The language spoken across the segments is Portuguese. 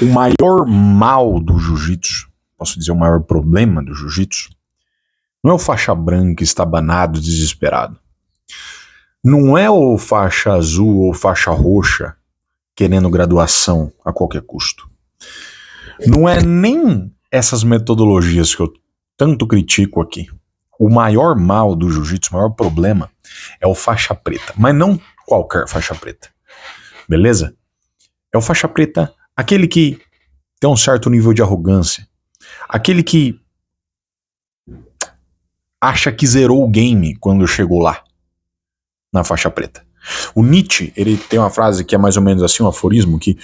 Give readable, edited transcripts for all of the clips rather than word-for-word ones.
O maior mal do jiu-jitsu, posso dizer o maior problema do jiu-jitsu, não é o faixa branca estabanado, desesperado. Não é o faixa azul ou faixa roxa querendo graduação a qualquer custo. Não é nem essas metodologias que eu tanto critico aqui. O maior mal do jiu-jitsu, o maior problema é o faixa preta, mas não qualquer faixa preta. Beleza? É o faixa preta, aquele que tem um certo nível de arrogância, aquele que acha que zerou o game quando chegou lá, na faixa preta. O Nietzsche, ele tem uma frase que é mais ou menos assim, um aforismo, que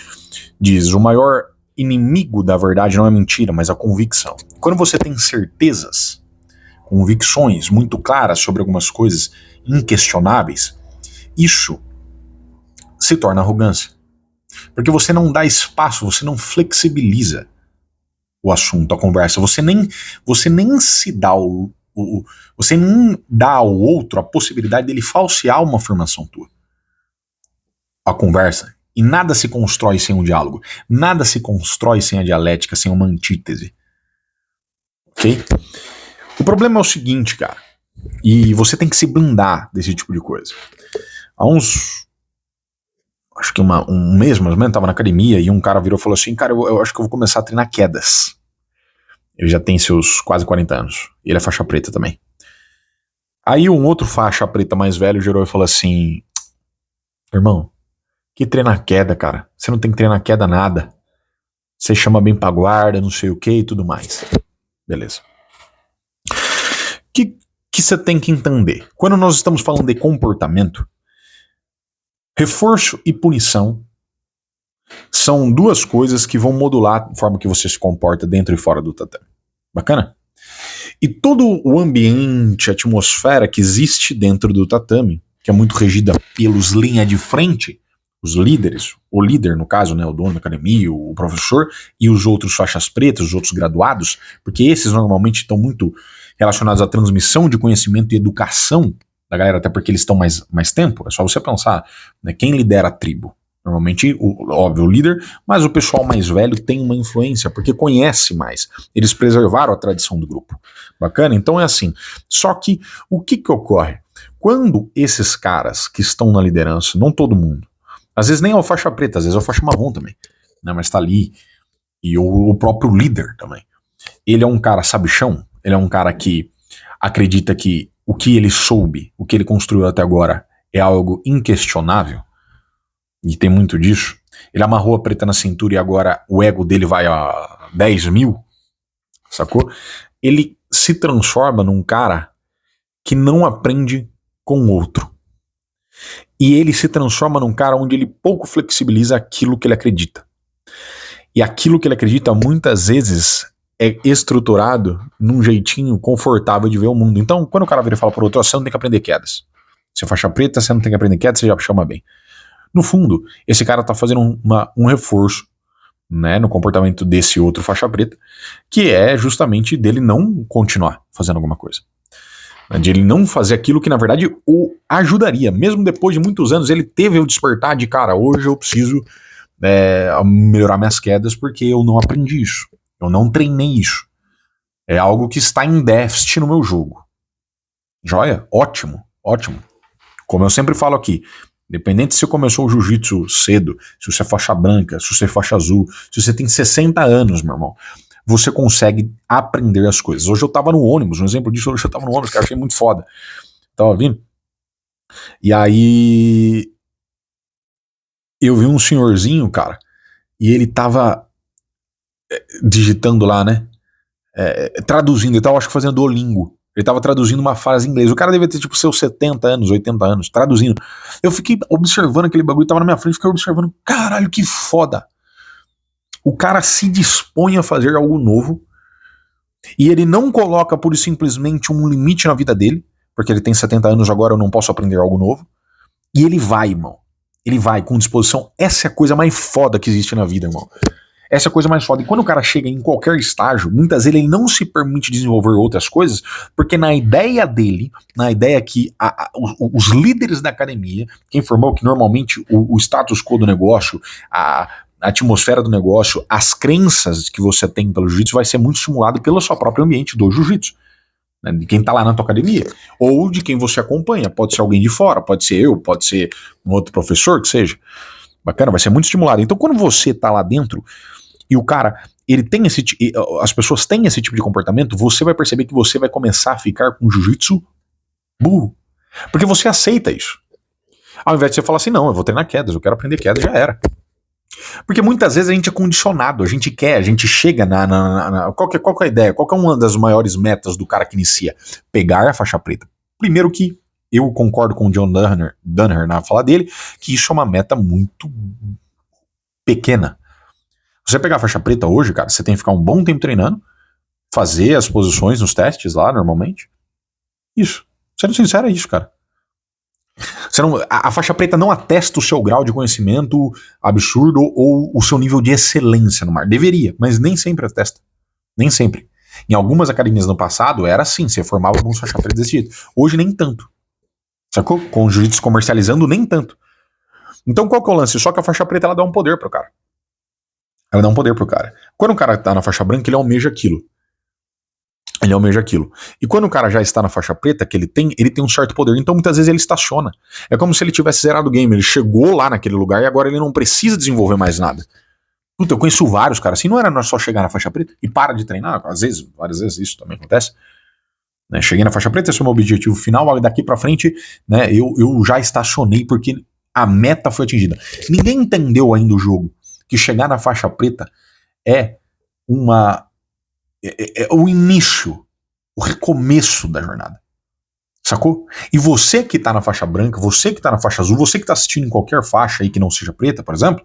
diz: o maior inimigo da verdade não é mentira, mas a convicção. Quando você tem certezas, convicções muito claras sobre algumas coisas inquestionáveis, isso se torna arrogância. Porque você não dá espaço, você não flexibiliza o assunto, a conversa, você nem se dá você nem dá ao outro a possibilidade dele falsear uma afirmação tua. A conversa. E nada se constrói sem um diálogo. Nada se constrói sem a dialética, sem uma antítese. Ok? O problema é o seguinte, cara. E você tem que se blindar desse tipo de coisa. Há uns... acho que um mês, mais ou menos, tava na academia e um cara virou e falou assim: cara, eu acho que eu vou começar a treinar quedas. Ele já tem seus quase 40 anos. E ele é faixa preta também. Aí um outro faixa preta mais velho girou e falou assim: irmão, que treinar queda, cara? Você não tem que treinar queda nada. Você chama bem pra guarda, não sei o que e tudo mais. Beleza. Que você tem que entender? Quando nós estamos falando de comportamento, reforço e punição são duas coisas que vão modular a forma que você se comporta dentro e fora do tatame. Bacana? E todo o ambiente, a atmosfera que existe dentro do tatame, que é muito regida pelos linha de frente, os líderes, o líder no caso, né, o dono da academia, o professor e os outros faixas pretas, os outros graduados, porque esses normalmente estão muito relacionados à transmissão de conhecimento e educação da galera, até porque eles estão mais tempo. É só você pensar, né, quem lidera a tribo. Normalmente, óbvio, o líder, mas o pessoal mais velho tem uma influência, porque conhece mais. Eles preservaram a tradição do grupo. Bacana? Então é assim. Só que, o que ocorre? Quando esses caras que estão na liderança, não todo mundo, às vezes nem é o faixa preta, às vezes é o faixa marrom também, né, mas tá ali, e o próprio líder também. Ele é um cara sabichão, ele é um cara que acredita que o que ele soube, o que ele construiu até agora é algo inquestionável, e tem muito disso. Ele amarrou a preta na cintura e agora o ego dele vai a 10 mil, sacou? Ele se transforma num cara que não aprende com o outro. E ele se transforma num cara onde ele pouco flexibiliza aquilo que ele acredita. E aquilo que ele acredita muitas vezes é estruturado num jeitinho confortável de ver o mundo. Então, quando o cara vira e fala pro outro: você não tem que aprender quedas. Você é faixa preta, você não tem que aprender quedas, você já chama bem. No fundo, esse cara tá fazendo um reforço, né, no comportamento desse outro faixa preta, que é justamente dele não continuar fazendo alguma coisa. De ele não fazer aquilo que, na verdade, o ajudaria. Mesmo depois de muitos anos, ele teve o despertar de: cara, hoje eu preciso melhorar minhas quedas porque eu não aprendi isso. Eu não treinei isso. É algo que está em déficit no meu jogo. Joia? Ótimo, ótimo. Como eu sempre falo aqui, independente se você começou o jiu-jitsu cedo, se você é faixa branca, se você é faixa azul, se você tem 60 anos, meu irmão, você consegue aprender as coisas. Hoje eu tava no ônibus, um exemplo disso, hoje eu tava no ônibus, que eu achei muito foda. Tava vindo? E aí eu vi um senhorzinho, cara, e ele tava digitando lá, né? Traduzindo, ele tava, acho que fazendo Duolingo. Ele tava traduzindo uma frase em inglês. O cara devia ter tipo seus 70 anos, 80 anos, traduzindo. Eu fiquei observando aquele bagulho, tava na minha frente, fiquei observando. Caralho, que foda! O cara se dispõe a fazer algo novo e ele não coloca pura e simplesmente um limite na vida dele, porque ele tem 70 anos agora, eu não posso aprender algo novo. E ele vai, irmão. Ele vai com disposição. Essa é a coisa mais foda que existe na vida, irmão. Essa é a coisa mais foda. E quando o cara chega em qualquer estágio, muitas vezes ele não se permite desenvolver outras coisas, porque na ideia dele, na ideia que os líderes da academia, quem informou que normalmente o status quo do negócio, a atmosfera do negócio, as crenças que você tem pelo jiu-jitsu vai ser muito estimulado pelo seu próprio ambiente do jiu-jitsu, né, de quem tá lá na tua academia, ou de quem você acompanha, pode ser alguém de fora, pode ser eu, pode ser um outro professor, que seja. Bacana, vai ser muito estimulado. Então quando você tá lá dentro e o cara, ele tem as pessoas têm esse tipo de comportamento, você vai perceber que você vai começar a ficar com jiu-jitsu burro, porque você aceita isso. Ao invés de você falar assim, não, eu vou treinar quedas, eu quero aprender quedas, já era. Porque muitas vezes a gente é condicionado, a gente chega qual que é a ideia? Qual que é uma das maiores metas do cara que inicia? Pegar a faixa preta. Primeiro que eu concordo com o John Danaher na fala dele, que isso é uma meta muito pequena. Você pegar a faixa preta hoje, cara, você tem que ficar um bom tempo treinando, fazer as posições nos testes lá, normalmente. Isso. Sendo sincero, é isso, cara. A faixa preta não atesta o seu grau de conhecimento absurdo ou o seu nível de excelência no mar. Deveria, mas nem sempre atesta. Nem sempre. Em algumas academias no passado era assim, você formava alguns faixa preta desse jeito. Hoje nem tanto. Sacou? Com o jiu-jitsu comercializando, nem tanto. Então qual que é o lance? Só que a faixa preta ela dá um poder pro cara. Ela dá um poder pro cara. Quando o cara tá na faixa branca, ele almeja aquilo. Ele almeja aquilo. E quando o cara já está na faixa preta, que ele tem um certo poder. Então muitas vezes ele estaciona. É como se ele tivesse zerado o game. Ele chegou lá naquele lugar e agora ele não precisa desenvolver mais nada. Puta, eu conheço vários caras. Assim, não era só chegar na faixa preta e para de treinar. Às vezes, várias vezes isso também acontece. Né, cheguei na faixa preta, esse é o meu objetivo final. Daqui pra frente, né, eu já estacionei porque a meta foi atingida. Ninguém entendeu ainda o jogo. Que chegar na faixa preta é o início, o recomeço da jornada. Sacou? E você que tá na faixa branca, você que tá na faixa azul, você que tá assistindo em qualquer faixa aí que não seja preta, por exemplo,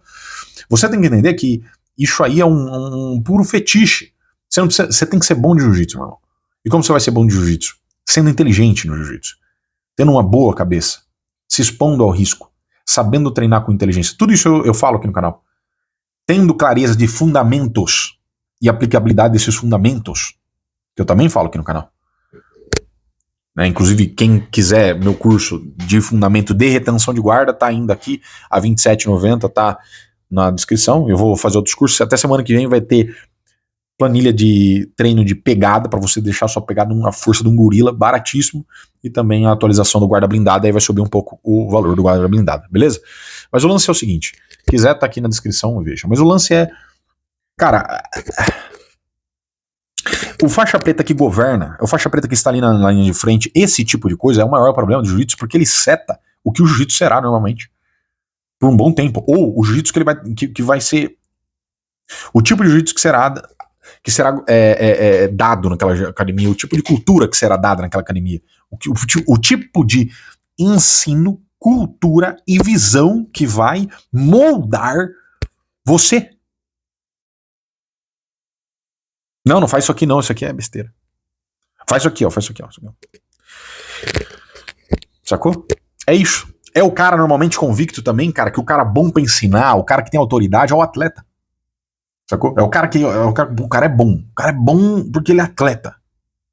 você tem que entender que isso aí é um puro fetiche. Você tem que ser bom de jiu-jitsu, meu irmão. E como você vai ser bom de jiu-jitsu? Sendo inteligente no jiu-jitsu. Tendo uma boa cabeça. Se expondo ao risco. Sabendo treinar com inteligência. Tudo isso eu falo aqui no canal. Tendo clareza de fundamentos e aplicabilidade desses fundamentos, que eu também falo aqui no canal. Né, inclusive, quem quiser meu curso de fundamento de retenção de guarda, tá ainda aqui a R$ 27,90, tá na descrição. Eu vou fazer outros cursos. Até semana que vem vai ter planilha de treino de pegada, para você deixar sua pegada na força de um gorila, baratíssimo. E também a atualização do guarda blindado, aí vai subir um pouco o valor do guarda blindado, beleza? Mas o lance é o seguinte, quiser tá aqui na descrição, veja. Mas o lance é, cara, o faixa preta que governa, o faixa preta que está ali na linha de frente, esse tipo de coisa é o maior problema do jiu-jitsu, porque ele seta o que o jiu-jitsu será normalmente, por um bom tempo. Ou o jiu-jitsu que vai ser, o tipo de jiu-jitsu que será dado naquela academia, o tipo de cultura que será dada naquela academia, o tipo de ensino, cultura e visão que vai moldar você. Não faz isso aqui não, isso aqui é besteira. Faz isso aqui, ó, Isso aqui, ó. Sacou? É isso. É o cara normalmente convicto também, cara, que o cara bom pra ensinar, o cara que tem autoridade é o atleta. Sacou? O cara é bom. O cara é bom porque ele é atleta.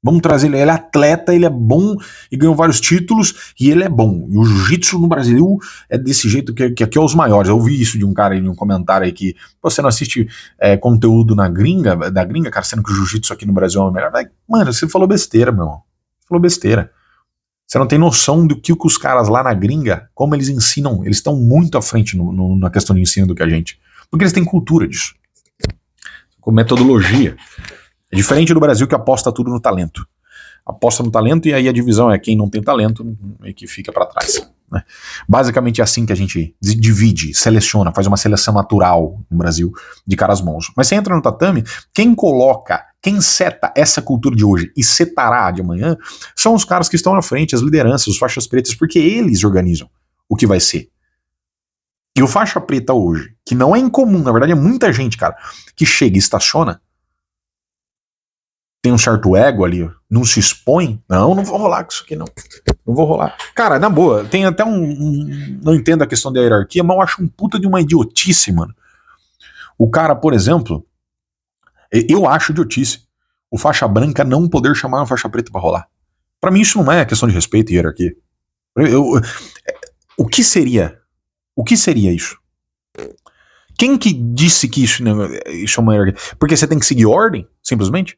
Vamos trazer ele é atleta, ele é bom e ganhou vários títulos e ele é bom. E o jiu-jitsu no Brasil é desse jeito que aqui é os maiores. Eu ouvi isso de um cara aí, de um comentário aí que você não assiste conteúdo da gringa, cara, sendo que o jiu-jitsu aqui no Brasil é o melhor. Mano, você falou besteira, meu irmão. Você falou besteira. Você não tem noção do que os caras lá na gringa, como eles ensinam, eles estão muito à frente na questão de ensino do que a gente. Porque eles têm cultura disso. Com metodologia. É diferente do Brasil que aposta tudo no talento. Aposta no talento e aí a divisão é quem não tem talento e que fica para trás. Né? Basicamente é assim que a gente divide, seleciona, faz uma seleção natural no Brasil de caras bons. Mas você entra no tatame, quem seta essa cultura de hoje e setará de amanhã são os caras que estão à frente, as lideranças, os faixas pretas, porque eles organizam o que vai ser. E o faixa preta hoje, que não é incomum, na verdade é muita gente, cara, que chega e estaciona, tem um certo ego ali, não se expõe, não vou rolar com isso aqui não vou rolar. Cara, na boa, tem até não entendo a questão da hierarquia, mas eu acho um puta de uma idiotice, mano. O cara, por exemplo, eu acho idiotice o faixa branca não poder chamar uma faixa preta pra rolar. Pra mim isso não é questão de respeito e hierarquia. O que seria isso? Quem que disse que isso é uma hierarquia? Porque você tem que seguir ordem, simplesmente?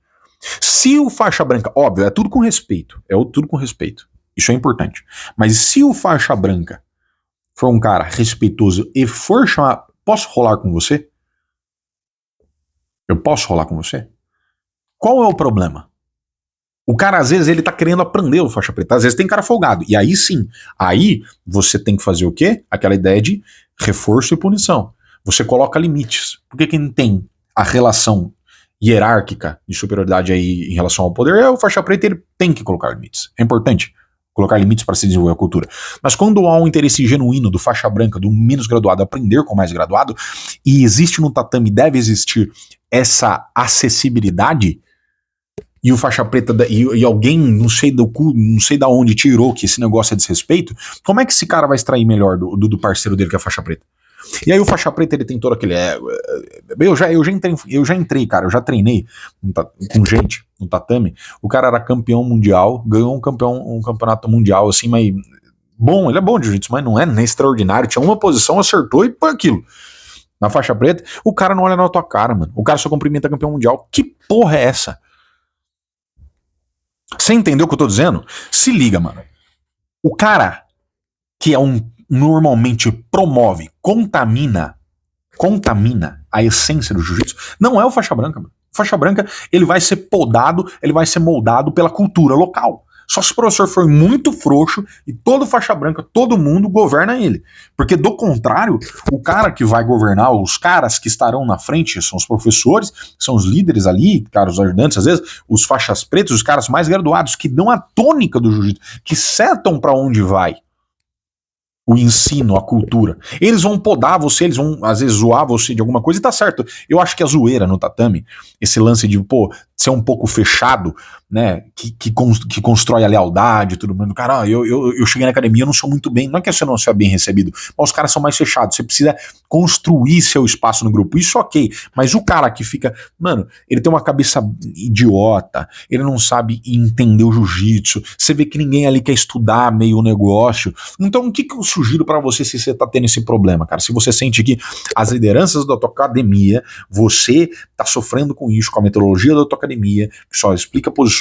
Se o faixa branca, óbvio, é tudo com respeito. É tudo com respeito. Isso é importante. Mas se o faixa branca for um cara respeitoso e for chamar, posso rolar com você? Eu posso rolar com você? Qual é o problema? O cara, às vezes, ele tá querendo aprender o faixa preta. Às vezes tem cara folgado. E aí sim, aí você tem que fazer o quê? Aquela ideia de reforço e punição. Você coloca limites. Porque quem tem a relação hierárquica de superioridade aí em relação ao poder é o faixa preta, ele tem que colocar limites. É importante colocar limites para se desenvolver a cultura. Mas quando há um interesse genuíno do faixa branca, do menos graduado, aprender com o mais graduado, e existe no tatame, deve existir essa acessibilidade, e o faixa preta, e alguém, não sei da onde tirou que esse negócio é desrespeito, como é que esse cara vai extrair melhor do parceiro dele que é a faixa preta? E aí o faixa preta, ele tem todo aquele ego. Eu já entrei, cara, eu já treinei com gente no tatame. O cara era campeão mundial, ganhou um campeonato mundial, assim, mas bom, ele é bom de jiu-jitsu, mas não é nem extraordinário. Tinha uma posição, acertou e foi aquilo. Na faixa preta, o cara não olha na tua cara, mano. O cara só cumprimenta campeão mundial. Que porra é essa? Você entendeu o que eu tô dizendo? Se liga, mano. O cara que é normalmente promove, contamina a essência do jiu-jitsu, não é o faixa branca, mano. O faixa branca, ele vai ser podado, ele vai ser moldado pela cultura local. Só se o professor for muito frouxo e todo faixa branca, todo mundo governa ele. Porque do contrário, o cara que vai governar, os caras que estarão na frente, são os professores, são os líderes ali, cara, os ajudantes, às vezes, os faixas pretas, os caras mais graduados, que dão a tônica do jiu-jitsu, que setam pra onde vai o ensino, a cultura. Eles vão podar você, eles vão, às vezes, zoar você de alguma coisa, e tá certo. Eu acho que a zoeira no tatame, esse lance de, ser um pouco fechado, né, que constrói a lealdade e tudo mais. Cara, eu cheguei na academia, eu não sou muito bem, não é que você não seja bem recebido, mas os caras são mais fechados, você precisa construir seu espaço no grupo, isso ok, mas o cara que fica, mano, ele tem uma cabeça idiota, ele não sabe entender o jiu-jitsu, você vê que ninguém ali quer estudar meio o negócio, então o que eu sugiro pra você se você tá tendo esse problema, cara? Se você sente que as lideranças da tua academia, você tá sofrendo com isso, com a metodologia da tua academia, que só explica posições,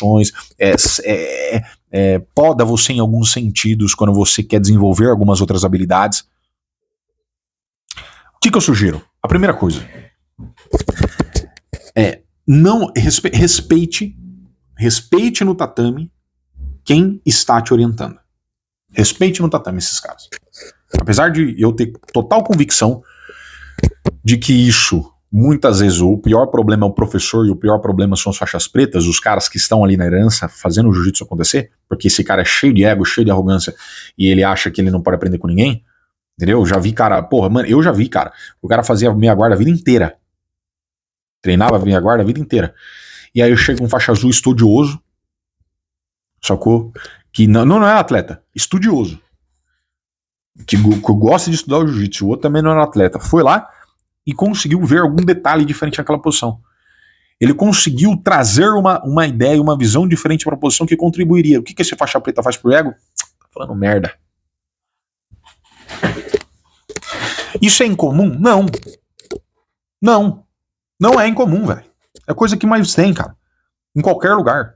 poda você em alguns sentidos quando você quer desenvolver algumas outras habilidades. O que eu sugiro? A primeira coisa é não respeite no tatame quem está te orientando. Respeite no tatame esses caras. Apesar de eu ter total convicção de que isso, muitas vezes, o pior problema é o professor e o pior problema são as faixas pretas, os caras que estão ali na herança fazendo o jiu-jitsu acontecer, porque esse cara é cheio de ego, cheio de arrogância e ele acha que ele não pode aprender com ninguém, entendeu? Já vi cara, eu já vi, cara, o cara fazia meia guarda a vida inteira, treinava meia guarda a vida inteira, e aí eu chego um faixa azul estudioso, sacou? Que não é atleta, estudioso, que gosta de estudar o jiu-jitsu, o outro também não era atleta, foi lá e conseguiu ver algum detalhe diferente naquela posição. Ele conseguiu trazer uma ideia, uma visão diferente para a posição que contribuiria. O que esse faixa preta faz pro ego? Tá falando merda. Isso é incomum? Não. Não é incomum, velho. É coisa que mais tem, cara. Em qualquer lugar.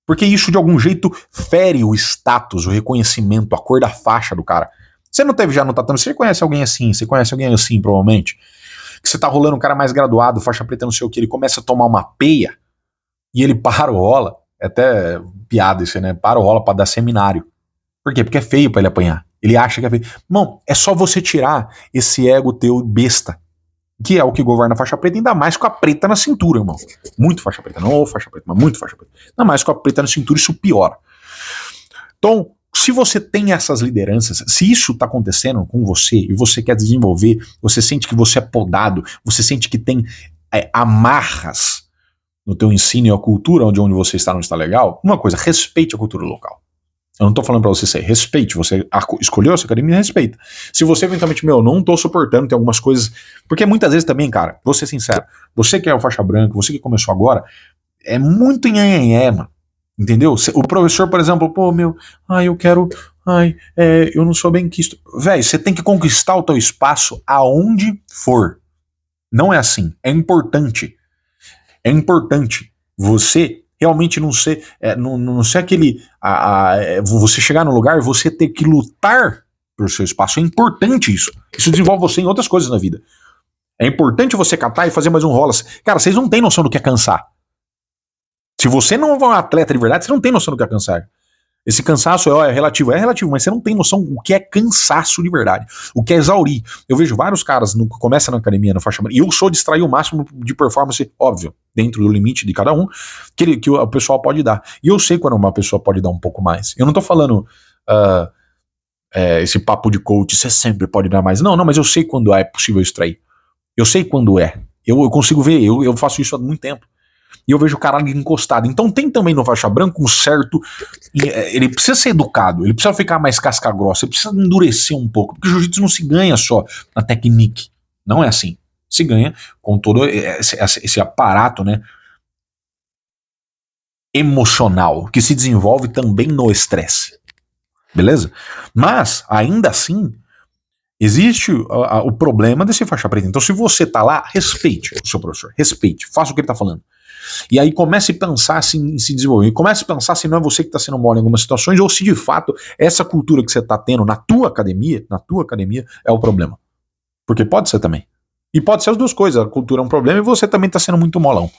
Porque isso, de algum jeito, fere o status, o reconhecimento, a cor da faixa do cara. Você não teve já no tatame? Você conhece alguém assim? Você conhece alguém assim, provavelmente? Que você tá rolando um cara mais graduado, faixa preta, não sei o que, ele começa a tomar uma peia e ele para o rola. É até piada isso, né? Para o rola pra dar seminário. Por quê? Porque é feio pra ele apanhar. Ele acha que é feio. Irmão, é só você tirar esse ego teu besta, que é o que governa a faixa preta, ainda mais com a preta na cintura, irmão. Muito faixa preta, não faixa preta, mas muito faixa preta. Ainda mais com a preta na cintura, isso piora. Então, se você tem essas lideranças, se isso está acontecendo com você e você quer desenvolver, você sente que você é podado, você sente que tem amarras no teu ensino e a cultura onde você está não está legal, uma coisa, respeite a cultura local. Eu não tô falando pra você ser, respeite, você escolheu essa academia, respeita. Se você eventualmente, não tô suportando, tem algumas coisas, porque muitas vezes também, cara, vou ser sincero, você que é o faixa branca, você que começou agora, é muito nhanhanhé, mano. Entendeu? O professor, por exemplo, eu não sou bem quisto. Velho, você tem que conquistar o teu espaço aonde for. Não é assim. É importante. É importante você realmente não ser, não ser aquele, você chegar no lugar e você ter que lutar pelo seu espaço. É importante isso. Isso desenvolve você em outras coisas na vida. É importante você catar e fazer mais um rola. Cara, vocês não têm noção do que é cansar. Se você não é um atleta de verdade, você não tem noção do que é cansar. Esse cansaço é relativo, mas você não tem noção do que é cansaço de verdade, o que é exaurir. Eu vejo vários caras que começam na academia, no faixa branca, e eu sou de extrair o máximo de performance, óbvio, dentro do limite de cada um, que o pessoal pode dar. E eu sei quando uma pessoa pode dar um pouco mais. Eu não tô falando esse papo de coach, você sempre pode dar mais. Não, mas eu sei quando é possível extrair. Eu sei quando é. Eu consigo ver, eu faço isso há muito tempo. E eu vejo o cara ali encostado. Então tem também no faixa branca um certo... Ele precisa ser educado, ele precisa ficar mais casca grossa, ele precisa endurecer um pouco, porque o jiu-jitsu não se ganha só na technique. Não é assim. Se ganha com todo esse aparato, né, emocional, que se desenvolve também no estresse. Beleza? Mas, ainda assim, existe o problema desse faixa preta. Então se você tá lá, respeite o seu professor, respeite, faça o que ele tá falando. E aí comece a pensar em se desenvolver. Comece a pensar se não é você que está sendo mole em algumas situações ou se de fato essa cultura que você está tendo na tua academia é o problema. Porque pode ser também. E pode ser as duas coisas. A cultura é um problema e você também está sendo muito molão.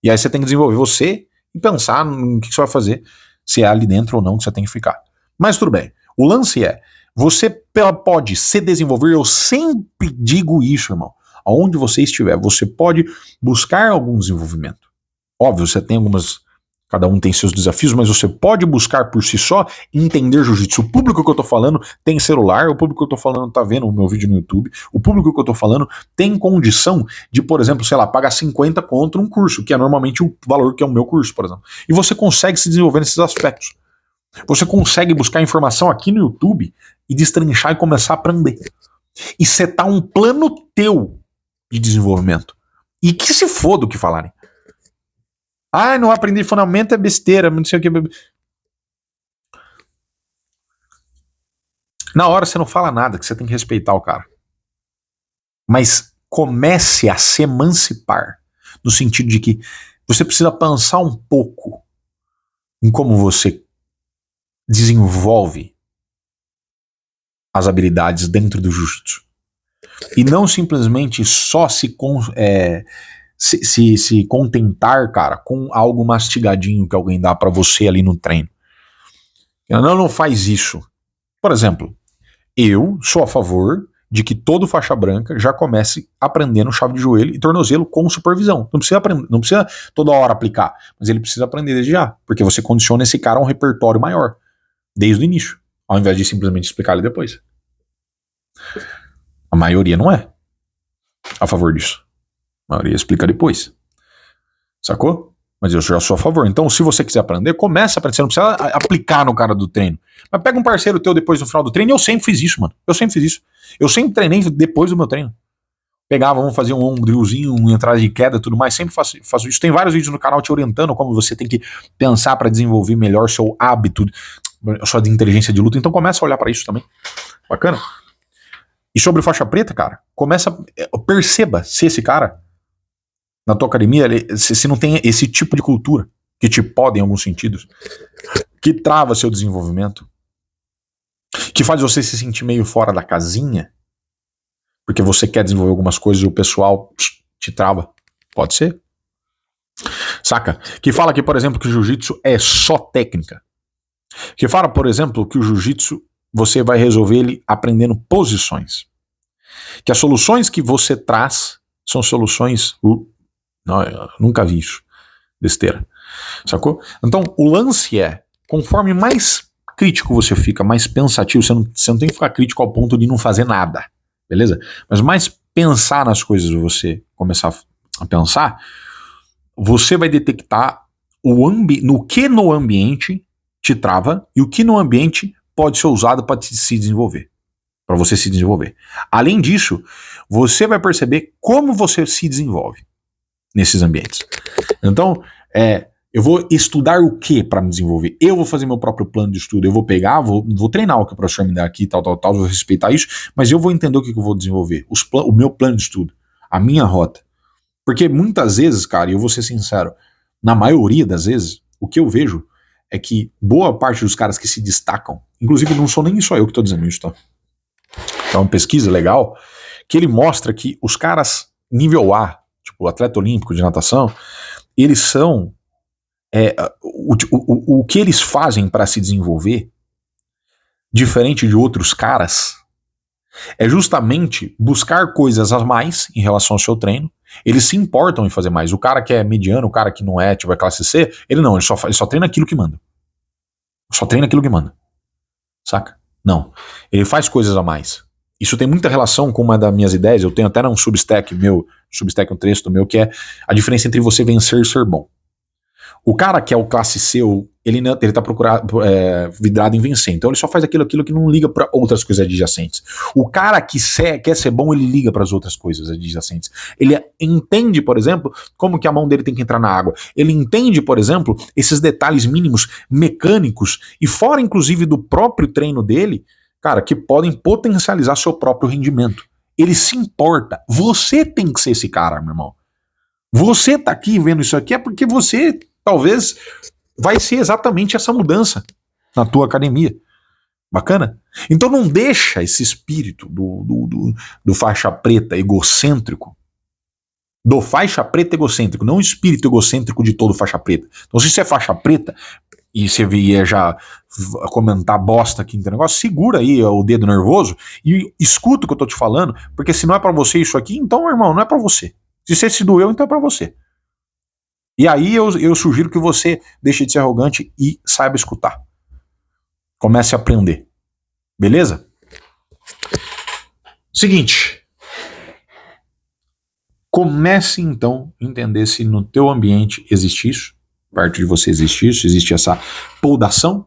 E aí você tem que desenvolver você e pensar no que você vai fazer, se é ali dentro ou não que você tem que ficar. Mas tudo bem. O lance é, você pode se desenvolver, eu sempre digo isso, irmão. Aonde você estiver, você pode buscar algum desenvolvimento. Óbvio, você tem cada um tem seus desafios, mas você pode buscar por si só entender jiu-jitsu. O público que eu tô falando tem celular, o público que eu tô falando tá vendo o meu vídeo no YouTube, o público que eu tô falando tem condição de, por exemplo, sei lá, pagar 50 contra um curso, que é normalmente o valor que é o meu curso, por exemplo. E você consegue se desenvolver nesses aspectos. Você consegue buscar informação aqui no YouTube e destrinchar e começar a aprender. E setar um plano teu de desenvolvimento. E que se foda o que falarem. Ah, não aprendi fundamento, é besteira, não sei o que. Na hora você não fala nada, que você tem que respeitar o cara. Mas comece a se emancipar, no sentido de que você precisa pensar um pouco em como você desenvolve as habilidades dentro do jiu-jitsu. E não simplesmente só se contentar, cara, com algo mastigadinho que alguém dá pra você ali no treino. Não faz isso. Por exemplo, eu sou a favor de que todo faixa branca já comece aprendendo chave de joelho e tornozelo com supervisão. Não precisa toda hora aplicar, mas ele precisa aprender desde já, porque você condiciona esse cara a um repertório maior, desde o início, ao invés de simplesmente explicar ele depois. A maioria não é a favor disso. A maioria explica depois. Sacou? Mas eu já sou a favor. Então, se você quiser aprender, começa a aprender. Você não precisa aplicar no cara do treino. Mas pega um parceiro teu depois no final do treino. E eu sempre fiz isso, mano. Eu sempre treinei depois do meu treino. Pegava, vamos fazer um drillzinho, uma entrada de queda e tudo mais. Sempre faço isso. Tem vários vídeos no canal te orientando como você tem que pensar para desenvolver melhor seu hábito, sua inteligência de luta. Então começa a olhar para isso também. Bacana? E sobre faixa preta, cara, perceba se esse cara na tua academia, se não tem esse tipo de cultura que te pode em alguns sentidos, que trava seu desenvolvimento, que faz você se sentir meio fora da casinha, porque você quer desenvolver algumas coisas e o pessoal te trava. Pode ser. Saca? Que fala que, por exemplo, que o jiu-jitsu é só técnica. Que fala, por exemplo, que o jiu-jitsu você vai resolver ele aprendendo posições. Que as soluções que você traz são soluções... Não, eu nunca vi isso. Besteira. Sacou? Então, o lance é, conforme mais crítico você fica, mais pensativo, você não tem que ficar crítico ao ponto de não fazer nada. Beleza? Mas mais pensar nas coisas, você começar a pensar, você vai detectar no que no ambiente te trava e o que no ambiente pode ser usado para se desenvolver. Para você se desenvolver. Além disso, você vai perceber como você se desenvolve nesses ambientes. Então, eu vou estudar o que para me desenvolver? Eu vou fazer meu próprio plano de estudo, eu vou pegar, vou treinar o que o professor me dá aqui, tal, vou respeitar isso, mas eu vou entender o que eu vou desenvolver, o meu plano de estudo. a minha rota. Porque muitas vezes, cara, e eu vou ser sincero, na maioria das vezes, o que eu vejo é que boa parte dos caras que se destacam, inclusive não sou nem só eu que tô dizendo isso, tá? É uma pesquisa legal, que ele mostra que os caras nível A, tipo atleta olímpico de natação, eles são, o que eles fazem para se desenvolver, diferente de outros caras, é justamente buscar coisas a mais em relação ao seu treino. Eles se importam em fazer mais. O cara que é mediano, o cara que não é, tipo, é classe C, ele só treina aquilo que manda. Só treina aquilo que manda. Saca? Não. Ele faz coisas a mais. Isso tem muita relação com uma das minhas ideias. Eu tenho até um Substack um texto meu, que é a diferença entre você vencer e ser bom. O cara que é o classe C, ele tá vidrado em vencer. Então ele só faz aquilo que não liga para outras coisas adjacentes. O cara que quer ser bom, ele liga para as outras coisas adjacentes. Ele entende, por exemplo, como que a mão dele tem que entrar na água. Ele entende, por exemplo, esses detalhes mínimos mecânicos e fora, inclusive, do próprio treino dele, cara, que podem potencializar seu próprio rendimento. Ele se importa. Você tem que ser esse cara, meu irmão. Você tá aqui vendo isso aqui é porque você talvez vai ser exatamente essa mudança na tua academia. Bacana? Então não deixa esse espírito do faixa preta egocêntrico, não o espírito egocêntrico de todo faixa preta. Então se você é faixa preta e você vier já comentar bosta aqui no negócio, segura aí o dedo nervoso e escuta o que eu tô te falando, porque se não é pra você isso aqui, então, irmão, não é pra você. Se você se doeu, então é pra você. E aí eu sugiro que você deixe de ser arrogante e saiba escutar. Comece a aprender. Beleza? Seguinte. Comece então a entender se no teu ambiente existe isso, perto de você existe isso, existe essa podação.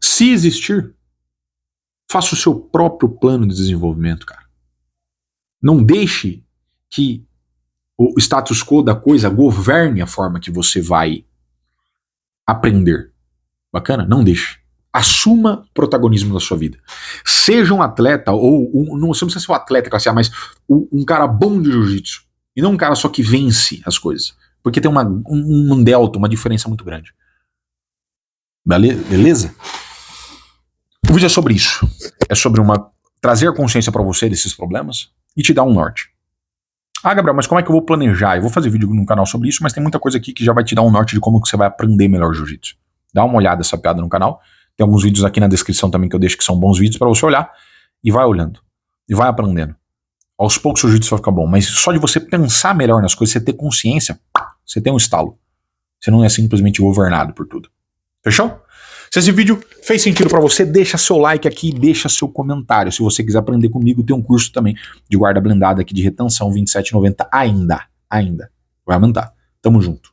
Se existir, faça o seu próprio plano de desenvolvimento, cara. Não deixe que o status quo da coisa governe a forma que você vai aprender. Bacana? Não deixe. Assuma o protagonismo da sua vida. Seja um atleta, não precisa ser um atleta classe A, mas um cara bom de jiu-jitsu. E não um cara só que vence as coisas. Porque tem um delta, uma diferença muito grande. Beleza? O vídeo é sobre isso. É sobre trazer consciência para você desses problemas e te dar um norte. Ah, Gabriel, mas como é que eu vou planejar? Eu vou fazer vídeo no canal sobre isso, mas tem muita coisa aqui que já vai te dar um norte de como que você vai aprender melhor jiu-jitsu. Dá uma olhada nessa piada no canal. Tem alguns vídeos aqui na descrição também que eu deixo que são bons vídeos para você olhar e vai olhando. E vai aprendendo. Aos poucos o jiu-jitsu vai ficar bom, mas só de você pensar melhor nas coisas, você ter consciência, você tem um estalo. Você não é simplesmente governado por tudo. Fechou? Se esse vídeo fez sentido pra você, deixa seu like aqui, deixa seu comentário. Se você quiser aprender comigo, tem um curso também de guarda blindada aqui de retenção, R$27,90 ainda. Vai aumentar. Tamo junto.